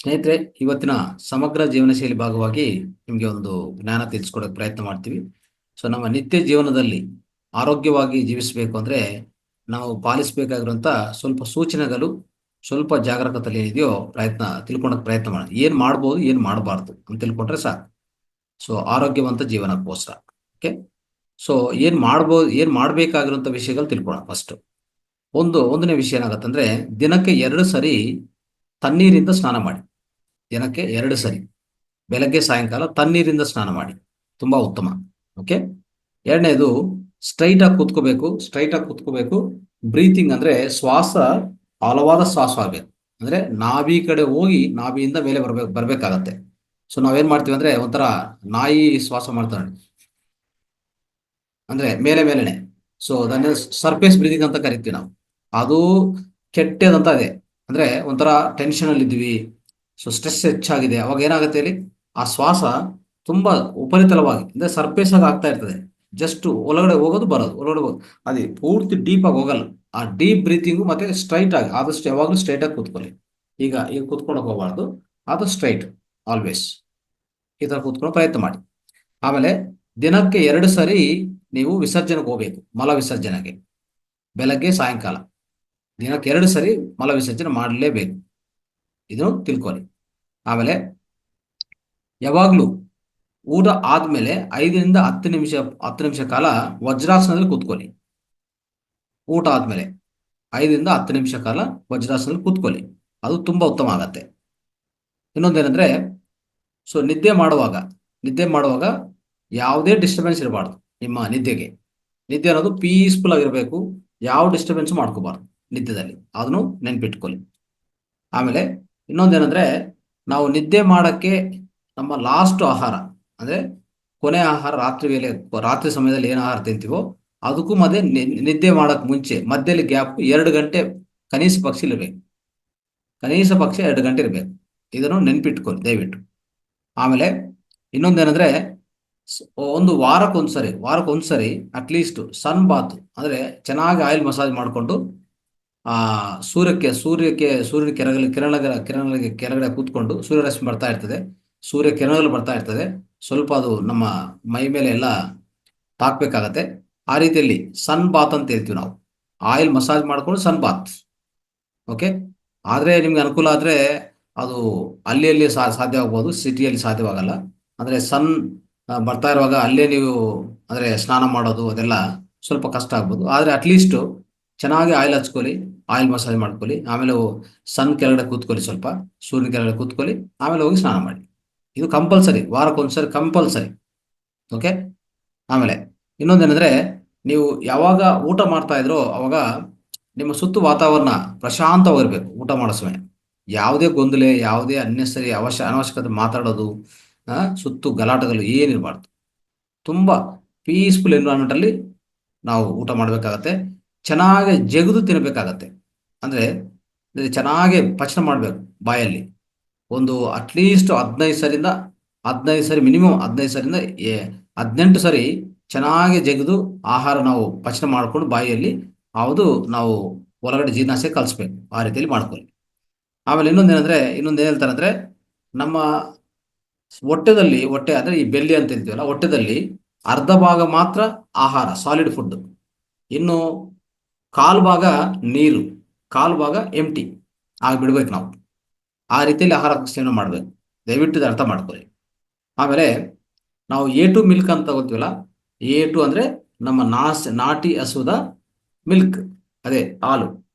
ಸ್ನೇಹಿತರೆ, ಇವತ್ತಿನ ಸಮಗ್ರ ಜೀವನ ಶೈಲಿ ಭಾಗವಾಗಿ ನಿಮಗೆ ಒಂದು ಜ್ಞಾನ ತಿಳಿಸ್ಕೊಡೋಕೆ ಪ್ರಯತ್ನ ಮಾಡ್ತೀವಿ. ನಮ್ಮ ನಿತ್ಯ ಜೀವನದಲ್ಲಿ ಆರೋಗ್ಯವಾಗಿ ಜೀವಿಸಬೇಕು ಅಂದ್ರೆ ನಾವು ಪಾಲಿಸಬೇಕಾಗಿರುವಂತ ಸ್ವಲ್ಪ ಸೂಚನೆಗಳು, ಸ್ವಲ್ಪ ಜಾಗರೂಕತೆ ಏನಿದೆಯೋ ತಿಳ್ಕೊಳಕ್ ಪ್ರಯತ್ನ ಮಾಡಿ. ಏನ್ ಮಾಡ್ಬೋದು, ಏನ್ ಮಾಡಬಾರ್ದು ಅಂತ ತಿಳ್ಕೊಂಡ್ರೆ ಸಾಕು. ಆರೋಗ್ಯವಂತ ಜೀವನಕ್ಕೋಸ್ಕರ. ಓಕೆ. ಸೊ ಏನ್ ಮಾಡ್ಬೋದು, ಏನ್ ಮಾಡ್ಬೇಕಾಗಿರುವಂತ ವಿಷಯಗಳು ತಿಳ್ಕೊಳ್ಳೋಣ. ಫಸ್ಟ್ ಒಂದನೇ ವಿಷಯ ಏನಾಗತ್ತಂದ್ರೆ, ದಿನಕ್ಕೆ 2 ಸರಿ ತಣ್ಣೀರಿಂದ ಸ್ನಾನ ಮಾಡಿ. ದಿನಕ್ಕೆ 2 ಸರಿ ಬೆಳಗ್ಗೆ ಸಾಯಂಕಾಲ ತಣ್ಣೀರಿಂದ ಸ್ನಾನ ಮಾಡಿ, ತುಂಬಾ ಉತ್ತಮ. ಓಕೆ. ಎರಡನೇದು, ಸ್ಟ್ರೈಟ್ ಆಗಿ ಕೂತ್ಕೋಬೇಕು. ಬ್ರೀತಿಂಗ್ ಅಂದ್ರೆ ಶ್ವಾಸ ಆಳವಾದ ಶ್ವಾಸ ಆಗ್ಬೇಕು. ಅಂದ್ರೆ ನಾಭಿ ಕಡೆ ಹೋಗಿ ನಾಭಿಯಿಂದ ಮೇಲೆ ಬರ್ಬೇಕಾಗತ್ತೆ. ನಾವೇನ್ ಮಾಡ್ತೀವಿ ಅಂದ್ರೆ ಒಂಥರ ನಾಯಿ ಶ್ವಾಸ ಮಾಡ್ತಾರೆ, ಅಂದ್ರೆ ಮೇಲೆನೆ. ಅದನ್ನ ಸರ್ಫೇಸ್ ಬ್ರೀದಿಂಗ್ ಅಂತ ಕರಿತೀವಿ ನಾವು. ಅದು ಕೆಟ್ಟದಂತ ಇದೆ. ಅಂದ್ರೆ ಒಂಥರ ಟೆನ್ಷನ್ ಅಲ್ಲಿ ಇದ್ವಿ, ಸ್ಟ್ರೆಸ್ ಹೆಚ್ಚಾಗಿದೆ, ಅವಾಗ ಏನಾಗುತ್ತೆ ಇಲ್ಲಿ, ಆ ಶ್ವಾಸ ತುಂಬಾ ಉಪರಿತಲವಾಗಿ ಅಂದ್ರೆ ಸರ್ಫೇಸ್ ಆಗಿ ಆಗ್ತಾ ಇರ್ತದೆ. ಜಸ್ಟ್ ಒಳಗಡೆ ಹೋಗೋದು ಬರೋದು, ಒಳಗಡೆ ಹೋಗೋದು, ಅದೇ ಪೂರ್ತಿ ಡೀಪ್ ಆಗಿ ಹೋಗಲ್ಲ. ಆ ಡೀಪ್ ಬ್ರೀತಿಂಗು ಮತ್ತೆ ಸ್ಟ್ರೈಟ್ ಆಗಿ, ಆದಷ್ಟು ಯಾವಾಗಲೂ ಸ್ಟ್ರೈಟ್ ಆಗಿ ಕೂತ್ಕೊಳ್ಳಿ. ಈಗ ಕೂತ್ಕೊಳಕ್ ಹೋಗಬಾರ್ದು, ಅದು ಸ್ಟ್ರೈಟ್ ಆಲ್ವೇಸ್ ಈ ತರ ಕೂತ್ಕೊಳ್ಳೋ ಪ್ರಯತ್ನ ಮಾಡಿ. ಆಮೇಲೆ ದಿನಕ್ಕೆ 2 ಸರಿ ನೀವು ವಿಸರ್ಜನೆಗೆ ಹೋಗ್ಬೇಕು, ಮಲ ವಿಸರ್ಜನೆಗೆ. ಬೆಳಗ್ಗೆ ಸಾಯಂಕಾಲ ದಿನಕ್ಕೆ 2 ಸರಿ ಮಲ ವಿಸರ್ಜನೆ ಮಾಡಲೇಬೇಕು, ಇದು ತಿಳ್ಕೊಳ್ಳಿ. ಆಮೇಲೆ ಯಾವಾಗ್ಲೂ ಊಟ ಆದ್ಮೇಲೆ 5ರಿಂದ 10 ನಿಮಿಷ ಕಾಲ ವಜ್ರಾಸನದಲ್ಲಿ ಕೂತ್ಕೊಳ್ಳಿ. ಊಟ ಆದ್ಮೇಲೆ 5ರಿಂದ 10 ನಿಮಿಷ ಕಾಲ ವಜ್ರಾಸನದಲ್ಲಿ ಕೂತ್ಕೊಳ್ಳಿ, ಅದು ತುಂಬಾ ಉತ್ತಮ ಆಗತ್ತೆ. ಇನ್ನೊಂದೇನಂದ್ರೆ, ನಿದ್ದೆ ಮಾಡುವಾಗ ಯಾವುದೇ ಡಿಸ್ಟರ್ಬೆನ್ಸ್ ಇರಬಾರ್ದು ನಿಮ್ಮ ನಿದ್ದೆಗೆ. ನಿದ್ದೆ ಅನ್ನೋದು ಪೀಸ್ಫುಲ್ ಆಗಿರಬೇಕು, ಯಾವ ಡಿಸ್ಟರ್ಬೆನ್ಸ್ ಮಾಡ್ಕೋಬಾರ್ದು ನಿದ್ದೆದಲ್ಲಿ, ಅದನ್ನು ನೆನ್ಪಿಟ್ಕೊಳ್ಳಿ. ಆಮೇಲೆ ಇನ್ನೊಂದೇನಂದ್ರೆ, ನಾವು ನಿದ್ದೆ ಮಾಡಕ್ಕೆ ನಮ್ಮ ಲಾಸ್ಟ್ ಆಹಾರ ಅಂದ್ರೆ ಕೊನೆ ಆಹಾರ ರಾತ್ರಿ ಸಮಯದಲ್ಲಿ ಏನು ಆಹಾರ ತಿಂತೀವೋ ಅದಕ್ಕೂ ಮತ್ತೆ ನಿದ್ದೆ ಮಾಡಕ್ ಮುಂಚೆ ಮಧ್ಯದಲ್ಲಿ ಗ್ಯಾಪ್ 2 ಗಂಟೆ ಕನಿಷ್ಠ ಪಕ್ಷ ಇರಬೇಕು. ಕನಿಷ್ಠ ಪಕ್ಷ 2 ಗಂಟೆ ಇರಬೇಕು, ಇದನ್ನು ನೆನ್ಪಿಟ್ಕೊಳ್ಳಿ ದಯವಿಟ್ಟು. ಆಮೇಲೆ ಇನ್ನೊಂದೇನಂದ್ರೆ, ಒಂದು ವಾರಕ್ಕೊಂದ್ಸರಿ ಅಟ್ಲೀಸ್ಟ್ ಸನ್ ಬಾತ್ ಅಂದ್ರೆ ಚೆನ್ನಾಗಿ ಆಯಿಲ್ ಮಸಾಜ್ ಮಾಡಿಕೊಂಡು ಸೂರ್ಯನ ಕೆಳಗಡೆ ಕೆಳಗಡೆ ಕೂತ್ಕೊಂಡು ಸೂರ್ಯರಶ್ಮಿ ಬರ್ತಾ ಇರ್ತದೆ, ಸೂರ್ಯ ಕಿರಣಗಳು ಬರ್ತಾ ಇರ್ತದೆ, ಸ್ವಲ್ಪ ಅದು ನಮ್ಮ ಮೈ ಮೇಲೆ ಎಲ್ಲ ತಾಕ್ಬೇಕಾಗತ್ತೆ. ಆ ರೀತಿಯಲ್ಲಿ ಸನ್ ಬಾತ್ ಅಂತ ಹೇಳ್ತೀವಿ ನಾವು, ಆಯಿಲ್ ಮಸಾಜ್ ಮಾಡ್ಕೊಂಡು ಸನ್ ಬಾತ್. ಓಕೆ. ಆದ್ರೆ ನಿಮ್ಗೆ ಅನುಕೂಲ ಆದ್ರೆ ಅದು ಅಲ್ಲಿ ಸಾಧ್ಯವಾಗ್ಬೋದು, ಸಿಟಿಯಲ್ಲಿ ಸಾಧ್ಯವಾಗಲ್ಲ. ಅಂದ್ರೆ ಸನ್ ಬರ್ತಾ ಇರುವಾಗ ಅಲ್ಲೇ ನೀವು ಅಂದ್ರೆ ಸ್ನಾನ ಮಾಡೋದು ಅದೆಲ್ಲ ಸ್ವಲ್ಪ ಕಷ್ಟ ಆಗ್ಬೋದು. ಆದ್ರೆ ಅಟ್ಲೀಸ್ಟ್ ಚೆನ್ನಾಗಿ ಆಯಿಲ್ ಹಚ್ಕೊಳ್ಳಿ, ಆಯಿಲ್ ಮಸಾಜ್ ಮಾಡ್ಕೊಳ್ಳಿ, ಆಮೇಲೆ ಸನ್ ಕೆಳಗಡೆ ಕೂತ್ಕೊಳ್ಳಿ, ಸ್ವಲ್ಪ ಸೂರ್ಯನ ಕೆಳಗಡೆ ಕೂತ್ಕೊಳ್ಳಿ, ಆಮೇಲೆ ಹೋಗಿ ಸ್ನಾನ ಮಾಡಿ. ಇದು ಕಂಪಲ್ಸರಿ, ವಾರಕ್ಕೊಂದ್ಸರಿ ಕಂಪಲ್ಸರಿ. ಓಕೆ. ಆಮೇಲೆ ಇನ್ನೊಂದೇನಂದ್ರೆ, ನೀವು ಯಾವಾಗ ಊಟ ಮಾಡ್ತಾ ಇದ್ರೋ ಅವಾಗ ನಿಮ್ಮ ಸುತ್ತು ವಾತಾವರಣ ಪ್ರಶಾಂತವಾಗಿರ್ಬೇಕು. ಊಟ ಮಾಡೋ ಸಮಯ ಯಾವುದೇ ಗೊಂದಲ, ಯಾವುದೇ ಅನ್ನೆಸರಿ ಅನವಶ್ಯಕತೆ ಮಾತಾಡೋದು, ಸುತ್ತು ಗಲಾಟೆಗಳು ಏನಿರಬಾರ್ದು. ತುಂಬಾ ಪೀಸ್ಫುಲ್ ಎನ್ವಿರಾನ್ಮೆಂಟ್ ಅಲ್ಲಿ ನಾವು ಊಟ ಮಾಡಬೇಕಾಗತ್ತೆ. ಚೆನ್ನಾಗಿ ಜಗದು ತಿನ್ನಬೇಕಾಗತ್ತೆ. ಅಂದ್ರೆ ಚೆನ್ನಾಗಿ ಪಚನ ಮಾಡಬೇಕು ಬಾಯಲ್ಲಿ. ಒಂದು ಅಟ್ಲೀಸ್ಟ್ 15 ಸರಿ ಮಿನಿಮಮ್ 18 ಸರಿ ಚೆನ್ನಾಗಿ ಜಗದು ಆಹಾರ ನಾವು ಪಚನ ಮಾಡ್ಕೊಂಡು ಬಾಯಿಯಲ್ಲಿ ಯಾವುದು ನಾವು ಒಳಗಡೆ ಜೀರ್ಣಾಶಯ ಕಲಿಸ್ಬೇಕು, ಆ ರೀತಿಯಲ್ಲಿ ಮಾಡ್ಕೊಳ್ಳಿ. ಆಮೇಲೆ ಇನ್ನೊಂದು ಏನ್ ಹೇಳ್ತಾರೆ ಅಂದ್ರೆ, ನಮ್ಮ ಹೊಟ್ಟೆ ಅಂದ್ರೆ ಈ ಬೆಲ್ಲಿ ಅಂತ ಹೇಳ್ತೀವಲ್ಲ, ಹೊಟ್ಟೆದಲ್ಲಿ ಅರ್ಧ ಭಾಗ ಮಾತ್ರ ಆಹಾರ ಸಾಲಿಡ್ ಫುಡ್, ಇನ್ನು ಕಾಲು ಭಾಗ ನೀರು, ಕಾಲು ಭಾಗ ಎಂಟಿ ಆಗಿ ಬಿಡ್ಬೇಕು ನಾವು. ಆ ರೀತಿಯಲ್ಲಿ ಆಹಾರ ಸೇವನೆ ಮಾಡ್ಬೇಕು, ದಯವಿಟ್ಟು ಇದು ಅರ್ಥ ಮಾಡ್ಕೊಳ್ಳಿ. ಆಮೇಲೆ ನಾವು A2 ಮಿಲ್ಕ್ ಅಂತ ತಗೋತೀವಲ್ಲ, A2 ಅಂದ್ರೆ ನಮ್ಮ ನಾಟಿ ಹಸುದ ಮಿಲ್ಕ್, ಅದೇ ಹಾಲು.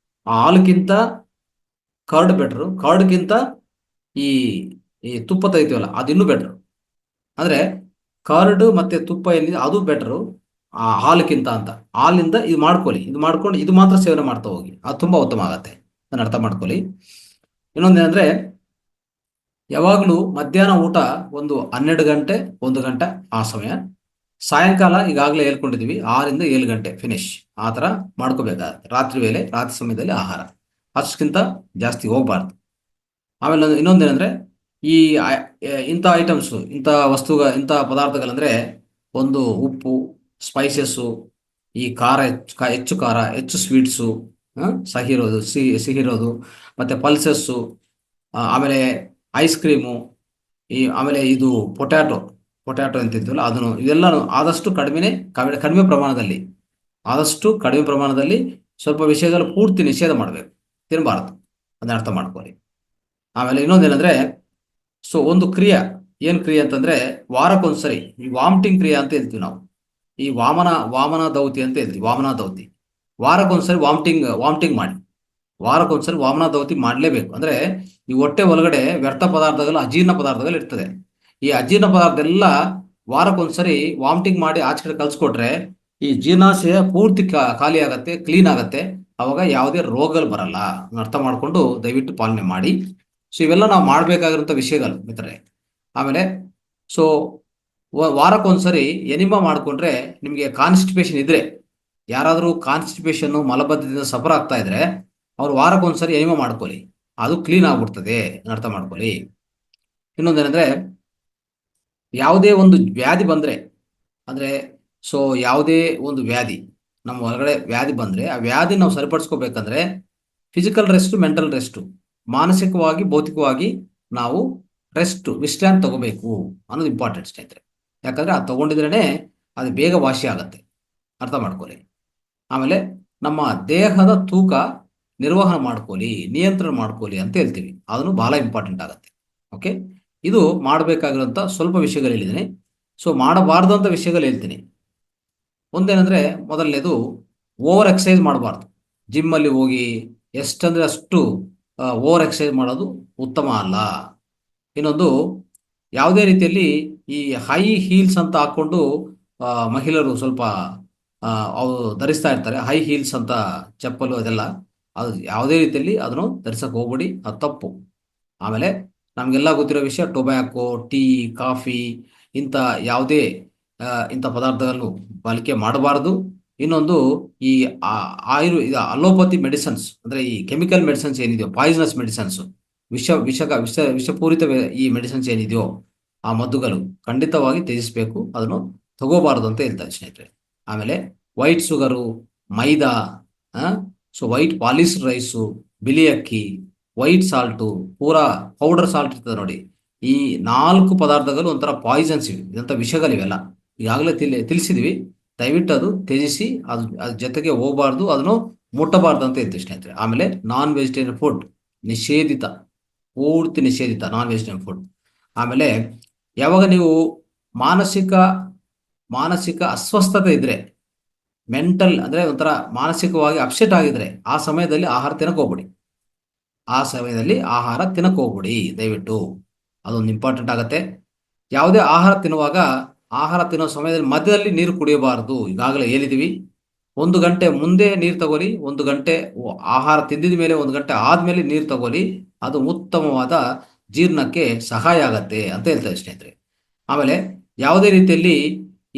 ಆ ಹಾಲಕ್ಕಿಂತ ಕರ್ಡ್ ಬೆಟರು, ಕರ್ಡ್ಗಿಂತ ಈ ಈ ತುಪ್ಪ ತೆಗಿತೀವಲ್ಲ ಅದು ಇನ್ನೂ ಬೆಟರ್. ಅಂದ್ರೆ ಕರ್ಡ್ ಮತ್ತೆ ತುಪ್ಪ ಏನಿದೆ ಅದು ಬೆಟರು ಆ ಹಾಲಕ್ಕಿಂತ ಅಂತ. ಹಾಲಿಂದ ಇದು ಮಾಡ್ಕೊಂಡು ಇದು ಮಾತ್ರ ಸೇವನೆ ಮಾಡ್ತಾ ಹೋಗಿ, ಅದು ತುಂಬಾ ಉತ್ತಮ ಆಗತ್ತೆ, ಅದನ್ನ ಅರ್ಥ ಮಾಡ್ಕೊಳ್ಳಿ. ಇನ್ನೊಂದೇನಂದ್ರೆ, ಯಾವಾಗಲೂ ಮಧ್ಯಾಹ್ನ ಊಟ ಒಂದು 12 ಗಂಟೆ 1 ಗಂಟೆ ಆ ಸಮಯ. ಸಾಯಂಕಾಲ ಈಗಾಗಲೇ ಹೇಳ್ಕೊಂಡಿದೀವಿ 6ರಿಂದ 7 ಗಂಟೆ ಫಿನಿಶ್, ಆ ಥರ ಮಾಡ್ಕೋಬೇಕಾಗತ್ತೆ. ರಾತ್ರಿ ಸಮಯದಲ್ಲಿ ಆಹಾರ ಅಷ್ಟಕ್ಕಿಂತ ಜಾಸ್ತಿ ಹೋಗ್ಬಾರ್ದು. ಆಮೇಲೆ ಇನ್ನೊಂದೇನಂದ್ರೆ, ಈ ಇಂಥ ಐಟಮ್ಸು, ಇಂಥ ಪದಾರ್ಥಗಳಂದ್ರೆ, ಒಂದು ಉಪ್ಪು, ಸ್ಪೈಸಸ್ಸು, ಈ ಖಾರ ಹೆಚ್ಚು ಖಾರ, ಹೆಚ್ಚು ಸ್ವೀಟ್ಸು, ಸಿಹಿರೋದು, ಮತ್ತೆ ಪಲ್ಸಸ್ಸು, ಆಮೇಲೆ ಐಸ್ ಕ್ರೀಮು, ಆಮೇಲೆ ಇದು ಪೊಟ್ಯಾಟೊ ಪೊಟ್ಯಾಟೊ ಅಂತಿದ್ವಲ್ಲ ಅದನ್ನು, ಇದೆಲ್ಲ ಆದಷ್ಟು ಕಡಿಮೆ ಪ್ರಮಾಣದಲ್ಲಿ, ಆದಷ್ಟು ಕಡಿಮೆ ಪ್ರಮಾಣದಲ್ಲಿ ಸ್ವಲ್ಪ ವಿಷಯಗಳು ಪೂರ್ತಿ ನಿಷೇಧ ಮಾಡಬೇಕು, ತಿನ್ನಬಾರದು. ಅದನ್ನ ಅರ್ಥ ಮಾಡ್ಕೊಳ್ಳಿ. ಆಮೇಲೆ ಇನ್ನೊಂದೇನೆಂದ್ರೆ, ಸೊ ಒಂದು ಕ್ರಿಯೆ, ಏನು ಕ್ರಿಯೆ ಅಂತಂದ್ರೆ ವಾರಕ್ಕೊಂದ್ಸರಿ ಈ ವಾಮಿಟಿಂಗ್ ಕ್ರಿಯೆ ಅಂತ ಹೇಳ್ತೀವಿ ನಾವು. ಈ ವಾಮನ ದೌತಿ ಅಂತ ಹೇಳ್ತೀವಿ, ವಾಮನ ದೌತಿ. ವಾರಕ್ಕೊಂದ್ಸರಿ ವಾಮಿಟಿಂಗ್ ಮಾಡಿ, ವಾರಕ್ಕೊಂದ್ಸರಿ ವಾಮನ ದೌತಿ ಮಾಡಲೇಬೇಕು. ಅಂದ್ರೆ ಈ ಹೊಟ್ಟೆ ಒಳಗಡೆ ವ್ಯರ್ಥ ಪದಾರ್ಥಗಳು, ಅಜೀರ್ಣ ಪದಾರ್ಥಗಳು ಇರ್ತದೆ. ಈ ಅಜೀರ್ಣ ಪದಾರ್ಥ ಎಲ್ಲ ವಾರಕ್ಕೊಂದ್ಸರಿ ವಾಮಿಟಿಂಗ್ ಮಾಡಿ ಆಚೆ ಕಡೆ ಕಳ್ಸಿಕೊಟ್ರೆ ಈ ಜೀರ್ಣಾಶಯ ಪೂರ್ತಿ ಖಾಲಿ ಆಗತ್ತೆ, ಕ್ಲೀನ್ ಆಗತ್ತೆ. ಅವಾಗ ಯಾವುದೇ ರೋಗಗಳು ಬರಲ್ಲ. ಅರ್ಥ ಮಾಡ್ಕೊಂಡು ದಯವಿಟ್ಟು ಪಾಲನೆ ಮಾಡಿ. ಸೊ ಇವೆಲ್ಲ ನಾವು ಮಾಡಬೇಕಾಗಿರುವಂಥ ವಿಷಯಗಳು ಮಿತ್ರರೆ. ಆಮೇಲೆ ಸೊ ವಾರಕ್ಕೊಂದ್ಸರಿ ಎನಿಮಾ ಮಾಡಿಕೊಂಡ್ರೆ, ನಿಮಗೆ ಕಾನ್ಸ್ಟಿಪೇಷನ್ ಇದ್ರೆ, ಯಾರಾದರೂ ಕಾನ್ಸ್ಟಿಪೇಷನ್ ಮಲಬದ್ಧದಿಂದ ಸಫರ್ ಆಗ್ತಾ ಇದ್ರೆ ಅವ್ರು ವಾರಕ್ಕೊಂದ್ಸರಿ ಎನಿಮಾ ಮಾಡ್ಕೊಳ್ಳಿ, ಅದು ಕ್ಲೀನ್ ಆಗ್ಬಿಡ್ತದೆ. ಅರ್ಥ ಮಾಡ್ಕೊಳ್ಳಿ. ಇನ್ನೊಂದೇನೆಂದ್ರೆ, ಯಾವುದೇ ಒಂದು ವ್ಯಾಧಿ ಬಂದ್ರೆ, ಅಂದ್ರೆ ಸೊ ಯಾವುದೇ ಒಂದು ವ್ಯಾಧಿ ನಮ್ಮ ಹೊರಗಡೆ ವ್ಯಾಧಿ ಬಂದ್ರೆ, ಆ ವ್ಯಾಧಿ ನಾವು ಸರಿಪಡಿಸ್ಕೋಬೇಕಂದ್ರೆ ಫಿಸಿಕಲ್ ರೆಸ್ಟು, ಮೆಂಟಲ್ ರೆಸ್ಟು, ಮಾನಸಿಕವಾಗಿ ಭೌತಿಕವಾಗಿ ನಾವು ವಿಶ್ರಾಂತಿ ತಗೋಬೇಕು ಅನ್ನೋದು ಇಂಪಾರ್ಟೆಂಟ್ ಸ್ನೇಹಿತರೆ. ಯಾಕಂದ್ರೆ ಅದು ತಗೊಂಡಿದ್ರೇ ಅದು ಬೇಗ ವಾಸಿ ಆಗತ್ತೆ. ಅರ್ಥ ಮಾಡ್ಕೊಳ್ಳಿ. ಆಮೇಲೆ ನಮ್ಮ ದೇಹದ ತೂಕ ನಿರ್ವಹಣೆ ಮಾಡ್ಕೊಳ್ಳಿ, ನಿಯಂತ್ರಣ ಮಾಡ್ಕೊಳ್ಳಿ ಅಂತ ಹೇಳ್ತೀವಿ. ಅದನ್ನು ಬಹಳ ಇಂಪಾರ್ಟೆಂಟ್ ಆಗುತ್ತೆ. ಓಕೆ, ಇದು ಮಾಡಬೇಕಾಗಿರುವಂಥ ಸ್ವಲ್ಪ ವಿಷಯಗಳು ಹೇಳಿದ್ದೀನಿ. ಸೊ ಮಾಡಬಾರ್ದಂಥ ವಿಷಯಗಳು ಹೇಳ್ತೀನಿ. ಒಂದೇನೆಂದ್ರೆ, ಮೊದಲನೇದು ಓವರ್ ಎಕ್ಸಸೈಸ್ ಮಾಡಬಾರ್ದು. ಜಿಮ್ಮಲ್ಲಿ ಹೋಗಿ ಎಷ್ಟಂದ್ರೆ ಅಷ್ಟು ಓವರ್ ಎಕ್ಸಸೈಸ್ ಮಾಡೋದು ಉತ್ತಮ ಅಲ್ಲ. ಇನ್ನೊಂದು, ಯಾವುದೇ ರೀತಿಯಲ್ಲಿ ಈ ಹೈ ಹೀಲ್ಸ್ ಅಂತ ಹಾಕ್ಕೊಂಡು ಮಹಿಳೆಯರು ಸ್ವಲ್ಪ ಅವು ಧರಿಸ್ತಾ ಇರ್ತಾರೆ, ಹೈ ಹೀಲ್ಸ್ ಅಂತ ಚಪ್ಪಲು ಅದೆಲ್ಲ, ಅದು ಯಾವುದೇ ರೀತಿಯಲ್ಲಿ ಅದನ್ನು ಧರಿಸಕ್ಕೆ ಹೋಗ್ಬೇಡಿ, ಅದು ತಪ್ಪು. ಆಮೇಲೆ ನಮಗೆಲ್ಲ ಗೊತ್ತಿರೋ ವಿಷಯ, ಟೊಬ್ಯಾಕೋ, ಟೀ, ಕಾಫಿ ಇಂಥ ಯಾವುದೇ ಇಂಥ ಪದಾರ್ಥಗಳನ್ನು ಬಳಕೆ ಮಾಡಬಾರ್ದು. ಇನ್ನೊಂದು, ಈ ಅಲೋಪತಿ ಮೆಡಿಸಿನ್ಸ್ ಅಂದರೆ ಈ ಕೆಮಿಕಲ್ ಮೆಡಿಸಿನ್ಸ್ ಏನಿದೆಯೋ, ಪಾಯ್ಸನಸ್ ಮೆಡಿಸಿನ್ಸ್, ವಿಷಪೂರಿತ ಈ ಮೆಡಿಸಿನ್ಸ್ ಏನಿದೆಯೋ, ಆ ಮದ್ದುಗಳು ಖಂಡಿತವಾಗಿ ತ್ಯಜಿಸಬೇಕು, ಅದನ್ನು ತಗೋಬಾರದು ಅಂತ ಹೇಳ್ತಾರೆ ಸ್ನೇಹಿತರೆ. ಆಮೇಲೆ ವೈಟ್ ಶುಗರು, ಮೈದಾ, ಸೊ ವೈಟ್ ಪಾಲಿಶ್ ರೈಸು, ಬಿಳಿ ಅಕ್ಕಿ, ವೈಟ್ ಸಾಲ್ಟು, ಪೂರಾ ಪೌಡರ್ ಸಾಲ್ಟ್ ಇರ್ತದೆ ನೋಡಿ, ಈ 4 ಪದಾರ್ಥಗಳು ಒಂಥರ ಪಾಯ್ಸನ್ಸ್ ಇವೆ, ಇದಂಥ ವಿಷಗಳಿವೆಲ್ಲ ಈಗಾಗಲೇ ತಿಳಿಸಿದ್ವಿ. ದಯವಿಟ್ಟು ಅದು ತ್ಯಜಿಸಿ, ಅದ್ರ ಜೊತೆಗೆ ಹೋಗಬಾರ್ದು, ಅದನ್ನು ಮುಟ್ಟಬಾರ್ದು ಅಂತ ಹೇಳ್ತೀವಿ ಸ್ನೇಹಿತರೆ. ಆಮೇಲೆ ನಾನ್ ವೆಜಿಟೇರಿಯನ್ ಫುಡ್ ನಿಷೇಧಿತ, ಪೂರ್ತಿ ನಿಷೇಧಿತ ನಾನ್ ವೆಜಿಟೇರಿಯನ್ ಫುಡ್. ಆಮೇಲೆ ಯಾವಾಗ ನೀವು ಮಾನಸಿಕ ಅಸ್ವಸ್ಥತೆ ಇದ್ರೆ, ಮೆಂಟಲ್ ಅಂದ್ರೆ ಒಂಥರ ಮಾನಸಿಕವಾಗಿ ಅಪ್ಸೆಟ್ ಆಗಿದ್ರೆ, ಆ ಸಮಯದಲ್ಲಿ ಆಹಾರ ತಿನ್ನಕ್ ಹೋಗ್ಬಿಡಿ ದಯವಿಟ್ಟು. ಅದೊಂದು ಇಂಪಾರ್ಟೆಂಟ್ ಆಗುತ್ತೆ. ಯಾವುದೇ ಆಹಾರ ತಿನ್ನೋ ಸಮಯದಲ್ಲಿ ಮಧ್ಯದಲ್ಲಿ ನೀರು ಕುಡಿಯಬಾರದು. ಈಗಾಗಲೇ ಹೇಳಿದೀವಿ. 1 ಗಂಟೆ ಮುಂದೆ ನೀರು ತಗೊಳ್ಳಿ, 1 ಗಂಟೆ ಆಹಾರ ತಿಂದಿದ ಮೇಲೆ 1 ಗಂಟೆ ಆದ್ಮೇಲೆ ನೀರು ತಗೊಳ್ಳಿ, ಅದು ಉತ್ತಮವಾದ ಜೀರ್ಣಕ್ಕೆ ಸಹಾಯ ಆಗತ್ತೆ ಅಂತ ಹೇಳ್ತಾರೆ ಸ್ನೇಹಿತರೆ. ಆಮೇಲೆ ಯಾವುದೇ ರೀತಿಯಲ್ಲಿ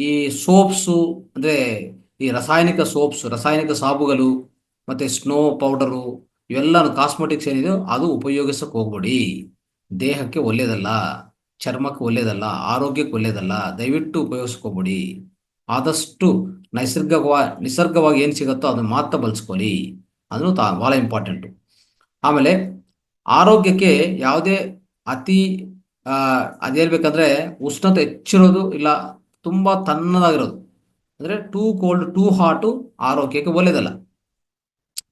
ಈ ಸೋಪ್ಸು ಅಂದ್ರೆ ಈ ರಾಸಾಯನಿಕ ಸಾಬುಗಳು ಮತ್ತೆ ಸ್ನೋ ಪೌಡರು, ಇವೆಲ್ಲ ಕಾಸ್ಮೆಟಿಕ್ಸ್ ಏನಿದೆಯೋ ಅದು ಉಪಯೋಗಿಸಕ್ಕೆ ಹೋಗ್ಬೇಡಿ. ದೇಹಕ್ಕೆ ಒಳ್ಳೆಯದಲ್ಲ, ಚರ್ಮಕ್ಕೆ ಒಳ್ಳೆಯದಲ್ಲ, ಆರೋಗ್ಯಕ್ಕೆ ಒಳ್ಳೆಯದಲ್ಲ. ದಯವಿಟ್ಟು ಉಪಯೋಗಿಸ್ಕೋಬೇಡಿ. ಆದಷ್ಟು ನಿಸರ್ಗವಾಗಿ ಏನು ಸಿಗುತ್ತೋ ಅದನ್ನು ಮಾತ್ರ ಬಳಸ್ಕೊಳ್ಳಿ. ಅದನ್ನು ಬಹಳ ಇಂಪಾರ್ಟೆಂಟು. ಆಮೇಲೆ ಆರೋಗ್ಯಕ್ಕೆ ಯಾವುದೇ ಅತಿ ಅದೇಳ್ಬೇಕಂದ್ರೆ ಉಷ್ಣತೆ ಹೆಚ್ಚಿರೋದು ಇಲ್ಲ, ತುಂಬ ತಣ್ಣದಾಗಿರೋದು ಅಂದರೆ ಟೂ ಕೋಲ್ಡ್ ಟೂ ಹಾಟು ಆರೋಗ್ಯಕ್ಕೆ ಒಳ್ಳೆಯದಲ್ಲ.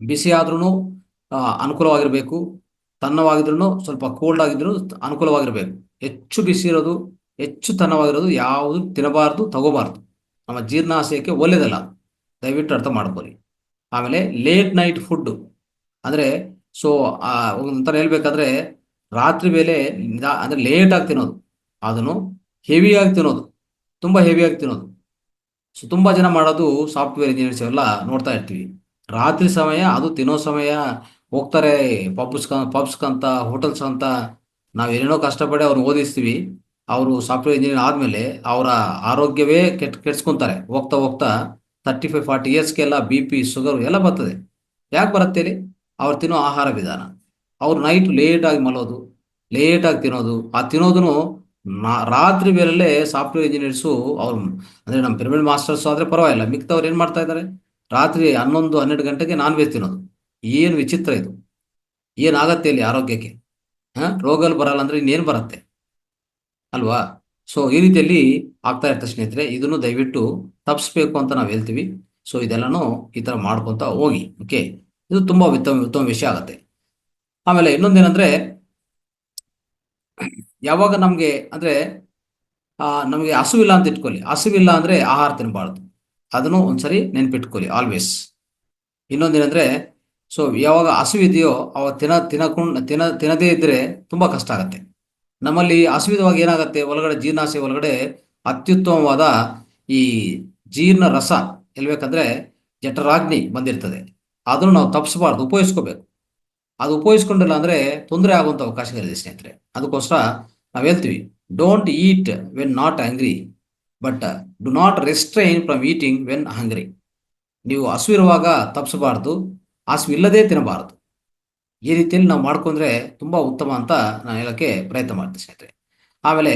ಬಿಸಿ ಆದ್ರೂ ಅನುಕೂಲವಾಗಿರಬೇಕು, ತಣ್ಣವಾಗಿದ್ರೂ ಸ್ವಲ್ಪ ಕೋಲ್ಡ್ ಆಗಿದ್ರು ಅನುಕೂಲವಾಗಿರಬೇಕು. ಹೆಚ್ಚು ಬಿಸಿ ಇರೋದು, ಹೆಚ್ಚು ತಣ್ಣವಾಗಿರೋದು ಯಾವುದು ತಿನ್ನಬಾರ್ದು, ತಗೋಬಾರ್ದು. ನಮ್ಮ ಜೀರ್ಣಾಶಯಕ್ಕೆ ಒಳ್ಳೆಯದಲ್ಲ, ದಯವಿಟ್ಟು ಅರ್ಥ ಮಾಡ್ಕೊಳ್ಳಿ. ಆಮೇಲೆ ಲೇಟ್ ನೈಟ್ ಫುಡ್ಡು ಅಂದರೆ ಸೊ ಒಂಥರ ಹೇಳ್ಬೇಕಾದ್ರೆ ರಾತ್ರಿ ವೇಳೆ ಅಂದರೆ ಲೇಟಾಗಿ ತಿನ್ನೋದು, ಅದನ್ನು ಹೆವಿಯಾಗಿ ತಿನ್ನೋದು, ತುಂಬ ಹೆವಿಯಾಗಿ ತಿನ್ನೋದು. ಸೊ ತುಂಬ ಜನ ಮಾಡೋದು ಸಾಫ್ಟ್ವೇರ್ ಇಂಜಿನಿಯರ್ಸ್ ಎಲ್ಲ ನೋಡ್ತಾ ಇರ್ತೀವಿ. ರಾತ್ರಿ ಸಮಯ ಅದು ತಿನ್ನೋ ಸಮಯ ಹೋಗ್ತಾರೆ ಪಬ್ಸ್ಕಂತ ಹೋಟೆಲ್ಸ್ ಅಂತ. ನಾವು ಏನೇನೋ ಕಷ್ಟಪಡಿ ಅವ್ರನ್ನ ಓದಿಸ್ತೀವಿ. ಅವರು ಸಾಫ್ಟ್ವೇರ್ ಇಂಜಿನಿಯರ್ ಆದಮೇಲೆ ಅವರ ಆರೋಗ್ಯವೇ ಕೆಡ್ಸ್ಕೊಂತಾರೆ. ಹೋಗ್ತಾ ಹೋಗ್ತಾ 35-40 ಇಯರ್ಸ್ಗೆಲ್ಲ BP, ಶುಗರ್ ಎಲ್ಲ ಬರ್ತದೆ. ಯಾಕೆ ಬರುತ್ತೆ ಹೇಳಿ? ಅವ್ರು ತಿನ್ನೋ ಆಹಾರ ವಿಧಾನ. ಅವ್ರು ನೈಟ್ ಲೇಟಾಗಿ ಮಲೋದು, ಲೇಟಾಗಿ ತಿನ್ನೋದು. ಆ ತಿನ್ನೋದನ್ನು ರಾತ್ರಿ ವೇಳೆಯಲ್ಲೇ ಸಾಫ್ಟ್ವೇರ್ ಇಂಜಿನಿಯರ್ಸು ಅವ್ರು ಅಂದರೆ ನಮ್ಮ ಪಿರಮಿಡ್ ಮಾಸ್ಟರ್ಸ್ ಆದರೆ ಪರವಾಗಿಲ್ಲ, ಮಿಕ್ತವ್ರು ಏನು ಮಾಡ್ತಾ ಇದ್ದಾರೆ, ರಾತ್ರಿ 11-12 ಗಂಟೆಗೆ ನಾನ್ ವೆಜ್ ತಿನ್ನೋದು. ಏನು ವಿಚಿತ್ರ ಇದು! ಏನಾಗತ್ತೆ ಇಲ್ಲಿ ಆರೋಗ್ಯಕ್ಕೆ? ರೋಗಗಳು ಬರಲ್ಲ ಅಂದ್ರೆ ಇನ್ನೇನು ಬರುತ್ತೆ ಅಲ್ವಾ? ಸೊ ಈ ರೀತಿಯಲ್ಲಿ ಆಗ್ತಾ ಇರ್ತದೆ ಸ್ನೇಹಿತರೆ. ಇದನ್ನು ದಯವಿಟ್ಟು ತಪ್ಪಿಸ್ಬೇಕು ಅಂತ ನಾವು ಹೇಳ್ತೀವಿ. ಸೊ ಇದೆಲ್ಲನೂ ಈ ಥರ ಮಾಡ್ಕೊತ ಹೋಗಿ. ಓಕೆ, ಇದು ತುಂಬ ಉತ್ತಮ ಉತ್ತಮ ವಿಷಯ ಆಗುತ್ತೆ. ಆಮೇಲೆ ಇನ್ನೊಂದೇನೆಂದರೆ, ಯಾವಾಗ ನಮಗೆ ಅಂದರೆ ನಮಗೆ ಹಸುವಿಲ್ಲ ಅಂತ ಇಟ್ಕೊಳ್ಳಿ. ಹಸುವಿಲ್ಲ ಅಂದರೆ ಆಹಾರ ತಿನ್ನಬಾರ್ದು. ಅದನ್ನು ಒಂದ್ಸರಿ ನೆನ್ಪಿಟ್ಕೊಳ್ಳಿ ಆಲ್ವೇಸ್. ಇನ್ನೊಂದೇನೆಂದರೆ, ಸೊ ಯಾವಾಗ ಹಸುವಿದೆಯೋ ಅವಾಗ ತಿನ್ನದೇ ಇದ್ದರೆ ತುಂಬ ಕಷ್ಟ ಆಗುತ್ತೆ. ನಮ್ಮಲ್ಲಿ ಹಸುವಿದವಾಗ ಏನಾಗುತ್ತೆ, ಒಳಗಡೆ ಜೀರ್ಣಾಶಯ ಒಳಗಡೆ ಅತ್ಯುತ್ತಮವಾದ ಈ ಜೀರ್ಣ ರಸ ಹೇಳ್ಬೇಕಂದ್ರೆ ಜಠರಾಗ್ನಿ ಬಂದಿರ್ತದೆ. ಅದನ್ನು ನಾವು ತಪ್ಪಿಸಬಾರ್ದು, ಉಪಯೋಗಿಸ್ಕೋಬೇಕು. ಅದು ಉಪಯೋಗಿಸ್ಕೊಂಡಿಲ್ಲ ಅಂದರೆ ತೊಂದರೆ ಆಗುವಂಥ ಅವಕಾಶಗಳಿದೆ ಸ್ನೇಹಿತರೆ. ಅದಕ್ಕೋಸ್ಕರ ನಾವು ಹೇಳ್ತೀವಿ, don't eat when not hungry, but do not restrain from eating when hungry. ನೀವು ಹಸುವಿರುವಾಗ ತಪ್ಪಿಸಬಾರ್ದು, ಹಸುವಿಲ್ಲದೆ ತಿನ್ನಬಾರ್ದು. ಈ ರೀತಿಯಲ್ಲಿ ನಾವು ಮಾಡ್ಕೊಂಡ್ರೆ ತುಂಬ ಉತ್ತಮ ಅಂತ ನಾನು ಹೇಳೋಕ್ಕೆ ಪ್ರಯತ್ನ ಮಾಡ್ತೀನಿ ಸ್ನೇಹಿತರೆ. ಆಮೇಲೆ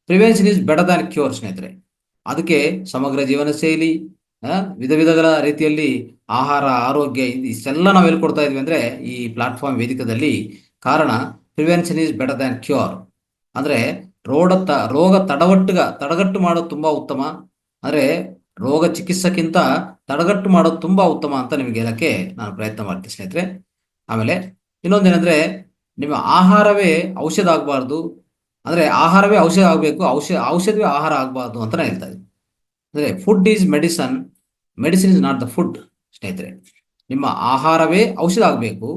prevention is better than cure ಸ್ನೇಹಿತರೆ. ಅದಕ್ಕೆ ಸಮಗ್ರ ಜೀವನ ಶೈಲಿ, ವಿಧ ವಿಧಗಳ ರೀತಿಯಲ್ಲಿ ಆಹಾರ, ಆರೋಗ್ಯ, ಇಷ್ಟೆಲ್ಲ ನಾವು ಹೇಳ್ಕೊಡ್ತಾ ಇದ್ವಿ ಅಂದರೆ ಈ ಪ್ಲಾಟ್ಫಾರ್ಮ್ ವೇದಿಕದಲ್ಲಿ. ಕಾರಣ prevention is better than cure. ಅಂದರೆ ರೋಗ ತಡೆಗಟ್ಟು ಮಾಡೋದು ತುಂಬ ಉತ್ತಮ. ಅಂದರೆ ರೋಗ ಚಿಕಿತ್ಸಕ್ಕಿಂತ ತಡೆಗಟ್ಟು ಮಾಡೋದು ತುಂಬ ಉತ್ತಮ ಅಂತ ನಿಮಗೆ ಹೇಳೋಕ್ಕೆ ನಾನು ಪ್ರಯತ್ನ ಮಾಡ್ತೀನಿ ಸ್ನೇಹಿತರೆ. ಆಮೇಲೆ ಇನ್ನೊಂದೇನೆಂದರೆ, ನಿಮ್ಮ ಆಹಾರವೇ ಔಷಧ ಆಗಬಾರ್ದು, ಅಂದರೆ ಆಹಾರವೇ ಔಷಧ ಆಗಬೇಕು, ಔಷಧವೇ ಆಹಾರ ಆಗಬಾರ್ದು ಅಂತ ನಾನು ಹೇಳ್ತಾ ಇದ್ದೀನಿ. ಅಂದರೆ food is medicine, medicine is not the food ಸ್ನೇಹಿತರೆ. ನಿಮ್ಮ ಆಹಾರವೇ ಔಷಧ ಆಗಬೇಕು,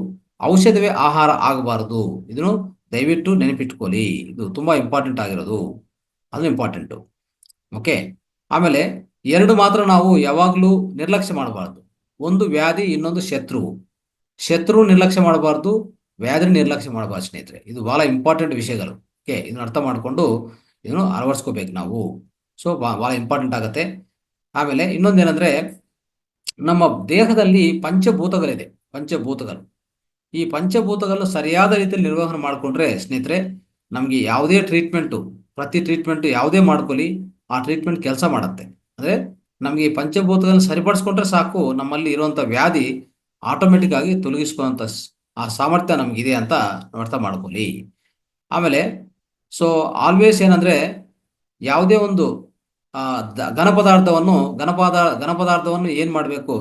ಔಷಧವೇ ಆಹಾರ ಆಗಬಾರ್ದು. ಇದನ್ನು ದಯವಿಟ್ಟು ನೆನಪಿಟ್ಕೊಳ್ಳಿ. ಇದು ತುಂಬ ಇಂಪಾರ್ಟೆಂಟ್ ಆಗಿರೋದು, ಅದು ಇಂಪಾರ್ಟೆಂಟು. ಓಕೆ, ಆಮೇಲೆ ಎರಡು ಮಾತ್ರ ನಾವು ಯಾವಾಗಲೂ ನಿರ್ಲಕ್ಷ್ಯ ಮಾಡಬಾರ್ದು. ಒಂದು ವ್ಯಾಧಿ, ಇನ್ನೊಂದು ಶತ್ರು ನಿರ್ಲಕ್ಷ್ಯ ಮಾಡಬಾರ್ದು, ವ್ಯಾಧಿ ನಿರ್ಲಕ್ಷ್ಯ ಮಾಡಬಾರ್ದು ಸ್ನೇಹಿತರೆ. ಇದು ಬಹಳ ಇಂಪಾರ್ಟೆಂಟ್ ವಿಷಯಗಳು. ಓಕೆ, ಇದನ್ನು ಅರ್ಥ ಮಾಡಿಕೊಂಡು ಇದನ್ನು ಅಳವಡಿಸ್ಕೋಬೇಕು ನಾವು. ಸೊ ಭಾಳ ಇಂಪಾರ್ಟೆಂಟ್ ಆಗುತ್ತೆ. ಆಮೇಲೆ ಇನ್ನೊಂದೇನೆಂದರೆ, ನಮ್ಮ ದೇಹದಲ್ಲಿ ಪಂಚಭೂತಗಳು. ಈ ಪಂಚಭೂತಗಳನ್ನು ಸರಿಯಾದ ರೀತಿಯಲ್ಲಿ ನಿರ್ವಹಣೆ ಮಾಡಿಕೊಂಡ್ರೆ ಸ್ನೇಹಿತರೆ, ನಮಗೆ ಯಾವುದೇ ಪ್ರತಿ ಟ್ರೀಟ್ಮೆಂಟು ಯಾವುದೇ ಮಾಡ್ಕೊಳ್ಳಿ, ಆ ಟ್ರೀಟ್ಮೆಂಟ್ ಕೆಲಸ ಮಾಡುತ್ತೆ. ಅಂದರೆ ನಮಗೆ ಈ ಪಂಚಭೂತಗಳನ್ನು ಸರಿಪಡಿಸ್ಕೊಂಡ್ರೆ ಸಾಕು, ನಮ್ಮಲ್ಲಿ ಇರುವಂಥ ವ್ಯಾಧಿ ಆಟೋಮೆಟಿಕ್ ಆಗಿ ತೊಲಗಿಸ್ಕೊಳ್ಳೋಂಥ ಆ ಸಾಮರ್ಥ್ಯ ನಮಗಿದೆ ಅಂತ ಅರ್ಥ ಮಾಡ್ಕೊಳ್ಳಿ. ಆಮೇಲೆ ಸೊ ಆಲ್ವೇಸ್ ಏನಂದರೆ, ಯಾವುದೇ ಒಂದು ಘನಪದಾರ್ಥವನ್ನು ಏನು ಮಾಡಬೇಕು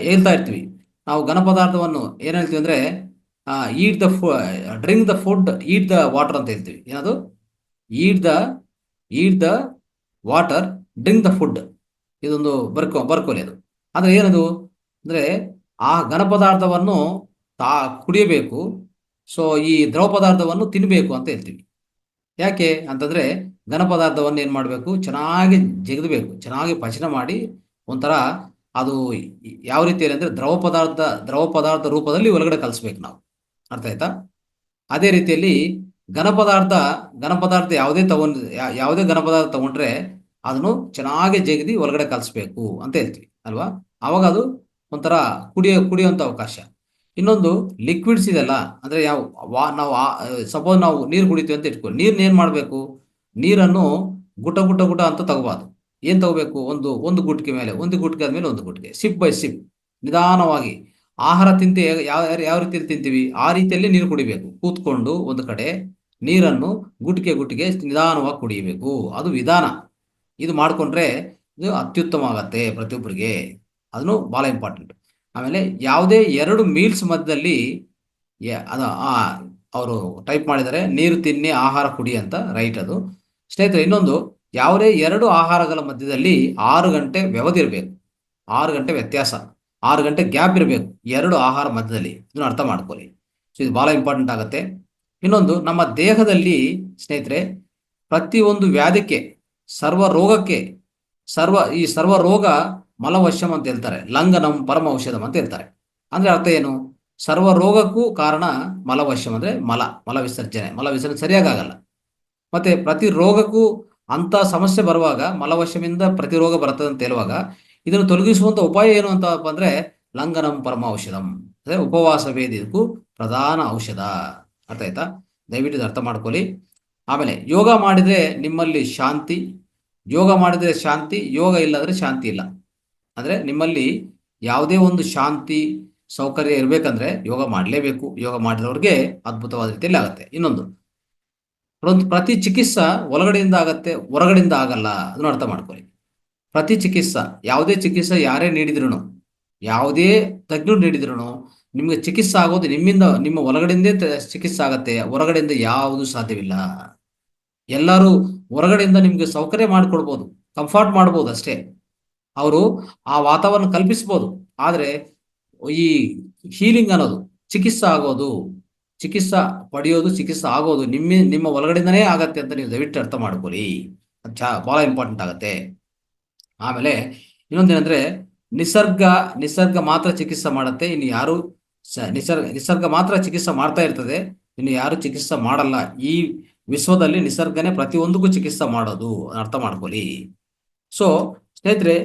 ಹೇಳ್ತಾ ಇರ್ತೀವಿ ನಾವು. ಘನಪದಾರ್ಥವನ್ನು ಏನು ಹೇಳ್ತೀವಿ ಅಂದರೆ, drink the food, eat the water ಅಂತ ಹೇಳ್ತೀವಿ. ಏನದು? Eat the water, drink the food. ಇದೊಂದು ಬರ್ಕೊಳ್ಳಿ. ಅದು ಅಂದರೆ ಏನದು ಅಂದರೆ, ಆ ಘನಪದಾರ್ಥವನ್ನು ಕುಡಿಯಬೇಕು, ಸೊ ಈ ದ್ರವ ಪದಾರ್ಥವನ್ನು ತಿನ್ನಬೇಕು ಅಂತ ಹೇಳ್ತೀವಿ. ಯಾಕೆ ಅಂತಂದರೆ, ಘನಪದಾರ್ಥವನ್ನು ಏನು ಮಾಡಬೇಕು, ಚೆನ್ನಾಗಿ ಜಗದಬೇಕು, ಚೆನ್ನಾಗಿ ಪಚನ ಮಾಡಿ ಒಂಥರ ಅದು ಯಾವ ರೀತಿಯಲ್ಲಿ ಅಂದರೆ ದ್ರವ ಪದಾರ್ಥ ರೂಪದಲ್ಲಿ ಒಳಗಡೆ ಕಲಿಸ್ಬೇಕು ನಾವು. ಅರ್ಥ ಆಯ್ತಾ? ಅದೇ ರೀತಿಯಲ್ಲಿ ಘನಪದಾರ್ಥ ಯಾವುದೇ ಘನಪದಾರ್ಥ ತಗೊಂಡ್ರೆ ಅದನ್ನು ಚೆನ್ನಾಗಿ ಜಗದಿ ಒಳಗಡೆ ಕಲಿಸ್ಬೇಕು ಅಂತ ಹೇಳ್ತೀವಿ ಅಲ್ವಾ? ಆವಾಗ ಅದು ಒಂಥರ ಕುಡಿಯುವಂಥ ಅವಕಾಶ. ಇನ್ನೊಂದು ಲಿಕ್ವಿಡ್ಸ್ ಇದೆಲ್ಲ, ಅಂದರೆ ನಾವು ಸಪೋಸ್ ನಾವು ನೀರು ಕುಡಿತೀವಿ ಅಂತ ಇಟ್ಕೊಳ್ಳಿ. ನೀರನ್ನ ಏನು ಮಾಡಬೇಕು, ನೀರನ್ನು ಗುಟ ಅಂತ ತಗೋಬಾರ್ದು. ಏನು ತಗೋಬೇಕು, ಒಂದು ಗುಟ್ಟಿಗೆ ಮೇಲೆ ಒಂದು ಗುಟ್ಟಿಗೆ ಆದಮೇಲೆ ಒಂದು ಗುಟ್ಟಿಗೆ, ಸಿಪ್ ಬೈ ಸಿಪ್, ನಿಧಾನವಾಗಿ. ಆಹಾರ ಯಾವ ರೀತಿಯಲ್ಲಿ ತಿಂತೀವಿ ಆ ರೀತಿಯಲ್ಲಿ ನೀರು ಕುಡಿಬೇಕು. ಕೂತ್ಕೊಂಡು ಒಂದು ಕಡೆ ನೀರನ್ನು ಗುಟ್ಟಿಗೆ ನಿಧಾನವಾಗಿ ಕುಡಿಯಬೇಕು. ಅದು ವಿಧಾನ. ಇದು ಮಾಡಿಕೊಂಡ್ರೆ ಇದು ಅತ್ಯುತ್ತಮ ಆಗತ್ತೆ ಪ್ರತಿಯೊಬ್ಬರಿಗೆ. ಅದನ್ನು ಭಾಳ ಇಂಪಾರ್ಟೆಂಟ್. ಆಮೇಲೆ ಯಾವುದೇ ಎರಡು ಮೀಲ್ಸ್ ಮಧ್ಯದಲ್ಲಿ ಅವರು ಟೈಪ್ ಮಾಡಿದ್ದಾರೆ, ನೀರು ತಿನ್ನಿ ಆಹಾರ ಕುಡಿ ಅಂತ. ರೈಟ್ ಅದು ಸ್ನೇಹಿತರೆ. ಇನ್ನೊಂದು, ಯಾವುದೇ ಎರಡು ಆಹಾರಗಳ ಮಧ್ಯದಲ್ಲಿ 6 ಗಂಟೆ ವ್ಯವಧಿ ಇರಬೇಕು. 6 ಗಂಟೆ ವ್ಯತ್ಯಾಸ, 6 ಗಂಟೆ ಗ್ಯಾಪ್ ಇರಬೇಕು ಎರಡು ಆಹಾರ ಮಧ್ಯದಲ್ಲಿ. ಇದನ್ನು ಅರ್ಥ ಮಾಡ್ಕೊಳ್ಳಿ. ಸೊ ಇದು ಭಾಳ ಇಂಪಾರ್ಟೆಂಟ್ ಆಗುತ್ತೆ. ಇನ್ನೊಂದು, ನಮ್ಮ ದೇಹದಲ್ಲಿ ಸ್ನೇಹಿತರೆ ಪ್ರತಿಯೊಂದು ವ್ಯಾಧಿಗೆ, ಸರ್ವ ರೋಗ ಮಲವಶ್ಯಂ ಅಂತ ಹೇಳ್ತಾರೆ. ಲಂಘನಂ ಪರಮ ಔಷಧಂ ಅಂತ ಹೇಳ್ತಾರೆ. ಅಂದರೆ ಅರ್ಥ ಏನು? ಸರ್ವ ರೋಗಕ್ಕೂ ಕಾರಣ ಮಲವಶ್ಯಂ, ಅಂದರೆ ಮಲ ವಿಸರ್ಜನೆ ಸರಿಯಾಗಲ್ಲ. ಮತ್ತೆ ಪ್ರತಿ ರೋಗಕ್ಕೂ ಅಂತ ಸಮಸ್ಯೆ ಬರುವಾಗ, ಮಲವಶ್ಯಮಿಂದ ಪ್ರತಿ ರೋಗ ಬರ್ತದೆ ಅಂತ ಹೇಳುವಾಗ, ಇದನ್ನು ತೊಲಗಿಸುವಂಥ ಉಪಾಯ ಏನು ಅಂತ ಅಂದರೆ ಲಂಘನಂ ಪರಮ ಔಷಧಂ, ಅಂದರೆ ಉಪವಾಸ ವೇದಿಗೂ ಪ್ರಧಾನ ಔಷಧ. ಅರ್ಥ ಆಯ್ತಾ? ದಯವಿಟ್ಟು ಅರ್ಥ ಮಾಡ್ಕೊಳ್ಳಿ. ಆಮೇಲೆ ಯೋಗ ಮಾಡಿದರೆ ನಿಮ್ಮಲ್ಲಿ ಶಾಂತಿ, ಯೋಗ ಇಲ್ಲದ್ರೆ ಶಾಂತಿ ಇಲ್ಲ. ಅಂದರೆ ನಿಮ್ಮಲ್ಲಿ ಯಾವುದೇ ಒಂದು ಶಾಂತಿ, ಸೌಕರ್ಯ ಇರಬೇಕಂದ್ರೆ ಯೋಗ ಮಾಡಲೇಬೇಕು. ಯೋಗ ಮಾಡಿದವ್ರಿಗೆ ಅದ್ಭುತವಾದ ರೀತಿಯಲ್ಲಿ ಆಗುತ್ತೆ. ಇನ್ನೊಂದು, ಪ್ರತಿ ಚಿಕಿತ್ಸಾ ಒಳಗಡೆಯಿಂದ ಆಗತ್ತೆ, ಹೊರಗಡೆಯಿಂದ ಆಗಲ್ಲ. ಅದನ್ನು ಅರ್ಥ ಮಾಡ್ಕೊಳ್ಳಿ. ಪ್ರತಿ ಚಿಕಿತ್ಸಾ, ಯಾವುದೇ ಚಿಕಿತ್ಸೆ ಯಾರೇ ನೀಡಿದ್ರು, ಯಾವುದೇ ತಜ್ಞರು ನೀಡಿದ್ರು, ನಿಮಗೆ ಚಿಕಿತ್ಸೆ ಆಗೋದು ನಿಮ್ಮಿಂದ, ನಿಮ್ಮ ಒಳಗಡೆಯಿಂದೇ ಚಿಕಿತ್ಸೆ ಆಗತ್ತೆ. ಹೊರಗಡೆಯಿಂದ ಯಾವುದು ಸಾಧ್ಯವಿಲ್ಲ. ಎಲ್ಲರೂ ಹೊರಗಡೆಯಿಂದ ನಿಮ್ಗೆ ಸೌಕರ್ಯ ಮಾಡಿಕೊಡ್ಬೋದು, ಕಂಫರ್ಟ್ ಮಾಡ್ಬೋದು ಅಷ್ಟೇ. ಅವರು ಆ ವಾತಾವರಣ ಕಲ್ಪಿಸ್ಬೋದು. ಆದರೆ ಈ ಹೀಲಿಂಗ್ ಅನ್ನೋದು, ಚಿಕಿತ್ಸೆ ಆಗೋದು, ಚಿಕಿತ್ಸಾ ಪಡೆಯೋದು, ಚಿಕಿತ್ಸೆ ಆಗೋದು ನಿಮ್ಮ ಒಳಗಡೆಯಿಂದನೇ ಆಗತ್ತೆ ಅಂತ ನೀವು ದಯವಿಟ್ಟು ಅರ್ಥ ಮಾಡ್ಕೊಳ್ಳಿ. ಬಹಳ ಇಂಪಾರ್ಟೆಂಟ್ ಆಗತ್ತೆ. ಆಮೇಲೆ ಇನ್ನೊಂದೇನಂದ್ರೆ, ನಿಸರ್ಗ ಮಾತ್ರ ಚಿಕಿತ್ಸೆ ಮಾಡುತ್ತೆ. ಇನ್ನು ಯಾರು ನಿಸರ್ಗ ಮಾತ್ರ ಚಿಕಿತ್ಸೆ ಮಾಡ್ತಾ ಇರ್ತದೆ, ಇನ್ನು ಯಾರು ಚಿಕಿತ್ಸೆ ಮಾಡಲ್ಲ. ಈ ವಿಶ್ವದಲ್ಲಿ ನಿಸರ್ಗನೇ ಪ್ರತಿಯೊಂದಕ್ಕೂ ಚಿಕಿತ್ಸೆ ಮಾಡೋದು, ಅರ್ಥ ಮಾಡ್ಕೊಳ್ಳಿ. ಸೊ ಸ್ನೇಹಿತರೆ,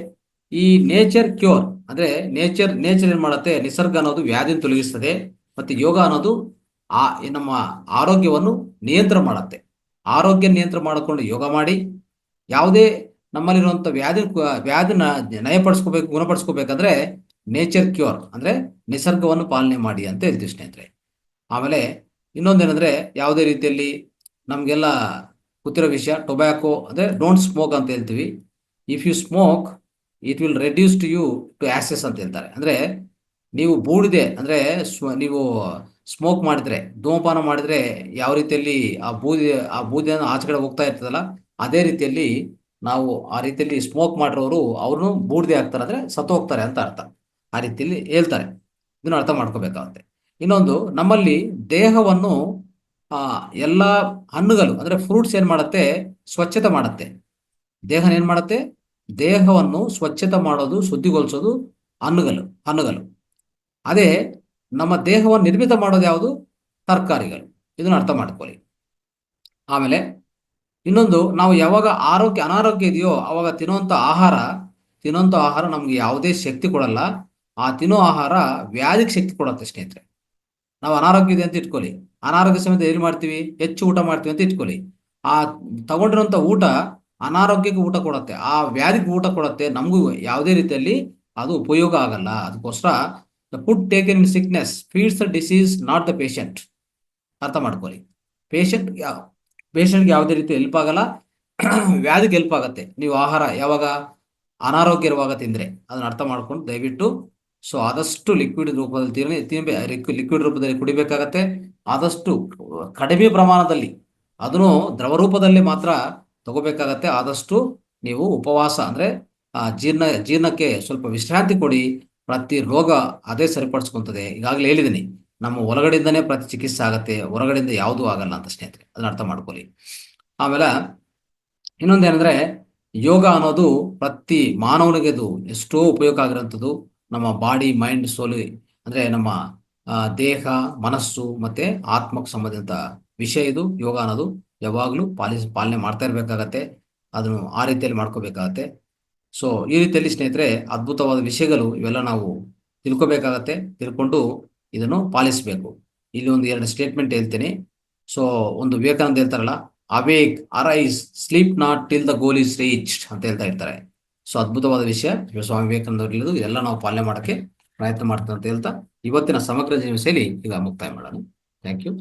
ಈ ನೇಚರ್ ಕ್ಯೂರ್ ಅಂದ್ರೆ ನೇಚರ್ ಏನ್ ಮಾಡುತ್ತೆ, ನಿಸರ್ಗ ಅನ್ನೋದು ವ್ಯಾಧಿಯನ್ನು ತೊಲಗಿಸ್ತದೆ. ಮತ್ತೆ ಯೋಗ ಅನ್ನೋದು ನಮ್ಮ ಆರೋಗ್ಯವನ್ನು ನಿಯಂತ್ರಣ ಮಾಡುತ್ತೆ. ಆರೋಗ್ಯ ನಿಯಂತ್ರಣ ಮಾಡಿಕೊಂಡು ಯೋಗ ಮಾಡಿ, ಯಾವುದೇ ನಮ್ಮಲ್ಲಿರುವಂಥ ವ್ಯಾಧಿನ ಗುಣಪಡಿಸ್ಕೋಬೇಕಂದ್ರೆ ನೇಚರ್ ಕ್ಯೂರ್ ಅಂದ್ರೆ ನಿಸರ್ಗವನ್ನು ಪಾಲನೆ ಮಾಡಿ ಅಂತ ಹೇಳ್ತೀವಿ ಸ್ನೇಹಿತರೆ. ಆಮೇಲೆ ಇನ್ನೊಂದೇನಂದ್ರೆ, ಯಾವುದೇ ರೀತಿಯಲ್ಲಿ ನಮಗೆಲ್ಲ ಗೊತ್ತಿರೋ ವಿಷಯ, ಟೊಬ್ಯಾಕೋ ಅಂದ್ರೆ ಡೋಂಟ್ ಸ್ಮೋಕ್ ಅಂತ ಹೇಳ್ತೀವಿ. If you smoke it will reduce to you to access ಅಂತ ಹೇಳ್ತಾರೆ. ಅಂದ್ರೆ ನೀವು ಬೂಡಿದೆ ಅಂದ್ರೆ ನೀವು ಸ್ಮೋಕ್ ಮಾಡಿದ್ರೆ, ಧೂಮಪಾನ ಮಾಡಿದ್ರೆ ಯಾವ ರೀತಿಯಲ್ಲಿ ಆ ಬೂದಿಯನ್ನು ಆಚೆ ಕಡೆ ಹೋಗ್ತಾ ಇರ್ತದಲ್ಲ, ಅದೇ ರೀತಿಯಲ್ಲಿ ನಾವು ಆ ರೀತಿಯಲ್ಲಿ ಸ್ಮೋಕ್ ಮಾಡಿರೋರು ಅವ್ರನ್ನು ಬೂಡಿದೆ ಆಗ್ತಾರೆ, ಅಂದ್ರೆ ಸತ್ತು ಹೋಗ್ತಾರೆ ಅಂತ ಅರ್ಥ. ಆ ರೀತಿಯಲ್ಲಿ ಹೇಳ್ತಾರೆ. ಇದನ್ನು ಅರ್ಥ ಮಾಡ್ಕೋಬೇಕಾಗುತ್ತೆ. ಇನ್ನೊಂದು, ನಮ್ಮಲ್ಲಿ ದೇಹವನ್ನು ಎಲ್ಲ ಹಣ್ಣುಗಳು ಅಂದ್ರೆ ಫ್ರೂಟ್ಸ್ ಏನ್ ಮಾಡುತ್ತೆ, ಸ್ವಚ್ಛತೆ ಮಾಡುತ್ತೆ. ದೇಹನ ಏನ್ ಮಾಡುತ್ತೆ, ದೇಹವನ್ನು ಸ್ವಚ್ಛತೆ ಮಾಡೋದು, ಶುದ್ಧಿಗೊಳಿಸೋದು ಹಣ್ಣುಗಳು. ಅದೇ ನಮ್ಮ ದೇಹವನ್ನು ನಿರ್ಮಿತ ಮಾಡೋದು ಯಾವುದು, ತರಕಾರಿಗಳು. ಇದನ್ನು ಅರ್ಥ ಮಾಡ್ಕೊಳ್ಳಿ. ಆಮೇಲೆ ಇನ್ನೊಂದು, ನಾವು ಯಾವಾಗ ಅನಾರೋಗ್ಯ ಇದೆಯೋ ಅವಾಗ ತಿನ್ನುವಂಥ ಆಹಾರ ನಮ್ಗೆ ಯಾವುದೇ ಶಕ್ತಿ ಕೊಡಲ್ಲ. ಆ ತಿನ್ನೋ ಆಹಾರ ವ್ಯಾಧಿಗೆ ಶಕ್ತಿ ಕೊಡುತ್ತೆ ಸ್ನೇಹಿತರೆ. ನಾವು ಅನಾರೋಗ್ಯ ಇದೆ ಅಂತ ಇಟ್ಕೊಳ್ಳಿ, ಅನಾರೋಗ್ಯ ಸಮಯದಲ್ಲಿ ಏನು ಮಾಡ್ತೀವಿ, ಹೆಚ್ಚು ಊಟ ಮಾಡ್ತೀವಿ ಅಂತ ಇಟ್ಕೊಳ್ಳಿ. ಆ ತಗೊಂಡಿರೋಂಥ ಊಟ ಅನಾರೋಗ್ಯಕ್ಕೆ ಊಟ ಕೊಡುತ್ತೆ, ಆ ವ್ಯಾಧಿಗೆ ಊಟ ಕೊಡುತ್ತೆ. ನಮಗೂ ಯಾವುದೇ ರೀತಿಯಲ್ಲಿ ಅದು ಉಪಯೋಗ ಆಗಲ್ಲ. ಅದಕ್ಕೋಸ್ಕರ the food taken in sickness feeds the disease, not the patient. ಅರ್ಥ ಮಾಡ್ಕೊಳ್ಳಿ. ಪೇಷಂಟ್ಗೆ ಯಾವುದೇ ರೀತಿ ಹೆಲ್ಪ್ ಆಗಲ್ಲ, ವ್ಯಾಧಿಗೆ ಹೆಲ್ಪ್ ಆಗುತ್ತೆ. ನೀವು ಆಹಾರ ಯಾವಾಗ ಅನಾರೋಗ್ಯ ಇರುವಾಗ ತಿಂದ್ರೆ, ಅದನ್ನ ಅರ್ಥ ಮಾಡ್ಕೊಂಡು ದಯವಿಟ್ಟು ಆದಷ್ಟು ಲಿಕ್ವಿಡ್ ರೂಪದಲ್ಲಿ ಕುಡಿಬೇಕಾಗತ್ತೆ. ಆದಷ್ಟು ಕಡಿಮೆ ಪ್ರಮಾಣದಲ್ಲಿ, ಅದನ್ನು ದ್ರವ ರೂಪದಲ್ಲಿ ಮಾತ್ರ ತಗೋಬೇಕಾಗತ್ತೆ. ಆದಷ್ಟು ನೀವು ಉಪವಾಸ ಅಂದ್ರೆ ಜೀರ್ಣಕ್ಕೆ ಸ್ವಲ್ಪ ವಿಶ್ರಾಂತಿ ಕೊಡಿ. ಪ್ರತಿ ರೋಗ ಅದೇ ಸರಿಪಡಿಸ್ಕೊಂತದೆ. ಈಗಾಗಲೇ ಹೇಳಿದ್ದೀನಿ, ನಮ್ಮ ಒಳಗಡೆಯಿಂದನೇ ಪ್ರತಿ ಚಿಕಿತ್ಸೆ ಆಗತ್ತೆ, ಹೊರಗಡೆಯಿಂದ ಯಾವುದೂ ಆಗಲ್ಲ ಅಂತ ಸ್ನೇಹಿತರೆ, ಅದನ್ನ ಅರ್ಥ ಮಾಡ್ಕೊಳ್ಳಿ. ಆಮೇಲೆ ಇನ್ನೊಂದೇನಂದ್ರೆ, ಯೋಗ ಅನ್ನೋದು ಪ್ರತಿ ಮಾನವನಿಗೆ ಅದು ಎಷ್ಟೋ ಉಪಯೋಗ ಆಗಿರೋಂಥದ್ದು. ನಮ್ಮ ಬಾಡಿ, ಮೈಂಡ್, ಸೋಲ್ ಅಂದ್ರೆ ನಮ್ಮ ದೇಹ, ಮನಸ್ಸು ಮತ್ತೆ ಆತ್ಮಕ್ಕೆ ಸಂಬಂಧಿಸಿದ ವಿಷಯ ಇದು. ಯೋಗ ಅನ್ನೋದು ಯಾವಾಗಲೂ ಪಾಲನೆ ಮಾಡ್ತಾ ಇರಬೇಕಾಗತ್ತೆ. ಅದನ್ನು ಆ ರೀತಿಯಲ್ಲಿ ಮಾಡ್ಕೋಬೇಕಾಗತ್ತೆ. ಈ ರೀತಿಯಲ್ಲಿ ಸ್ನೇಹಿತರೆ, ಅದ್ಭುತವಾದ ವಿಷಯಗಳು ಇವೆಲ್ಲ ನಾವು ತಿಳ್ಕೊಬೇಕಾಗತ್ತೆ. ತಿಳ್ಕೊಂಡು ಇದನ್ನು ಪಾಲಿಸಬೇಕು. ಇಲ್ಲಿ ಒಂದು 2 ಸ್ಟೇಟ್ಮೆಂಟ್ ಹೇಳ್ತೀನಿ. ಒಂದು ವಿವೇಕಾನಂದ ಹೇಳ್ತಾರಲ್ಲ, awake, arise, sleep not till the goal is reached ಅಂತ ಹೇಳ್ತಾ ಇರ್ತಾರೆ. ಅದ್ಭುತವಾದ ವಿಷಯ ಸ್ವಾಮಿ ವಿವೇಕಾನಂದ ಇಲ್ಲದು ಎಲ್ಲ ನಾವು ಪಾಲನೆ ಮಾಡೋಕ್ಕೆ ಪ್ರಯತ್ನ ಮಾಡ್ತೀವಿ ಅಂತ ಹೇಳ್ತಾ ಇವತ್ತಿನ ಸಮಗ್ರ ಜೀವನ ಶೈಲಿ ಈಗ ಮುಕ್ತಾಯ ಮಾಡೋಣ. Thank you.